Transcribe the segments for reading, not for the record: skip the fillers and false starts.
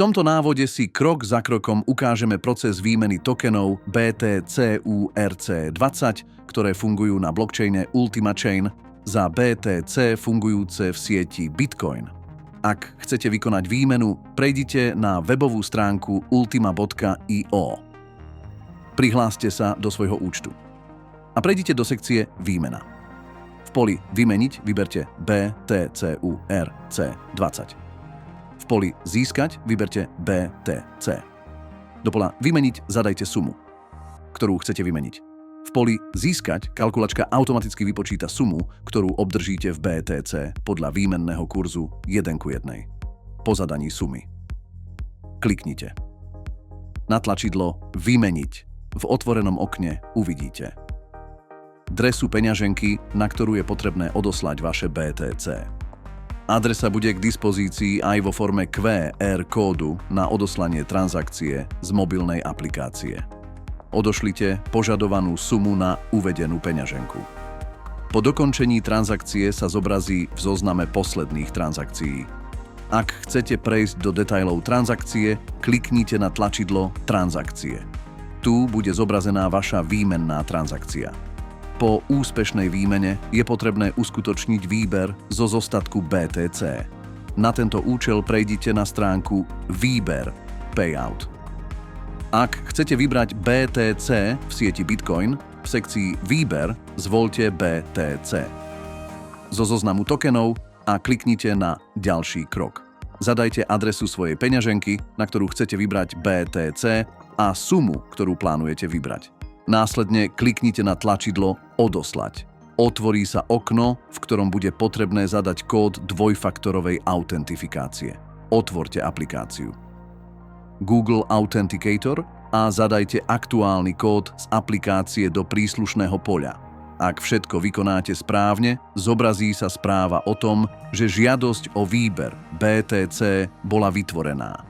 tomto návode si krok za krokom ukážeme proces výmeny tokenov BTC-URC20, ktoré fungujú na blockchaine Ultima Chain za BTC fungujúce v sieti Bitcoin. Ak chcete vykonať výmenu, prejdite na webovú stránku ultima.io. Prihláste sa do svojho účtu a prejdite do sekcie Výmena. V poli Vymeniť vyberte BTC-URC20. V poli Získať vyberte BTC. Do pola Vymeniť zadajte sumu, ktorú chcete vymeniť. V poli Získať kalkulačka automaticky vypočíta sumu, ktorú obdržíte v BTC podľa výmenného kurzu 1:1. Po zadaní sumy kliknite na tlačidlo Vymeniť. V otvorenom okne uvidíte dresu peňaženky, na ktorú je potrebné odoslať vaše BTC. Adresa bude k dispozícii aj vo forme QR kódu na odoslanie transakcie z mobilnej aplikácie. Odošlite požadovanú sumu na uvedenú peňaženku. Po dokončení transakcie sa zobrazí v zozname posledných transakcií. Ak chcete prejsť do detailov transakcie, kliknite na tlačidlo Transakcie. Tu bude zobrazená vaša výmenná transakcia. Po úspešnej výmene je potrebné uskutočniť výber zo zostatku BTC. Na tento účel prejdite na stránku Výber Payout. Ak chcete vybrať BTC v sieti Bitcoin, v sekcii Výber zvoľte BTC zo zoznamu tokenov a kliknite na Ďalší krok. Zadajte adresu svojej peňaženky, na ktorú chcete vybrať BTC a sumu, ktorú plánujete vybrať. Následne kliknite na tlačidlo Odoslať. Otvorí sa okno, v ktorom bude potrebné zadať kód dvojfaktorovej autentifikácie. Otvorte aplikáciu Google Authenticator a zadajte aktuálny kód z aplikácie do príslušného poľa. Ak všetko vykonáte správne, zobrazí sa správa o tom, že žiadosť o výber BTC bola vytvorená.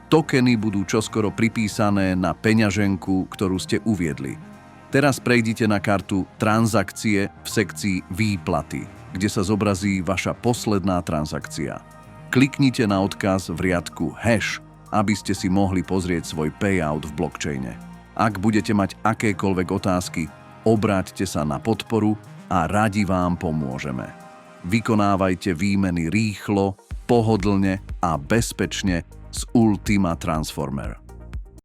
Tokeny budú čoskoro pripísané na peňaženku, ktorú ste uviedli. Teraz prejdite na kartu Transakcie v sekcii Výplaty, kde sa zobrazí vaša posledná transakcia. Kliknite na odkaz v riadku Hash, aby ste si mohli pozrieť svoj payout v blockchaine. Ak budete mať akékoľvek otázky, obráťte sa na podporu a radi vám pomôžeme. Vykonávajte výmeny rýchlo, pohodlne a bezpečne z Ultima Transformer.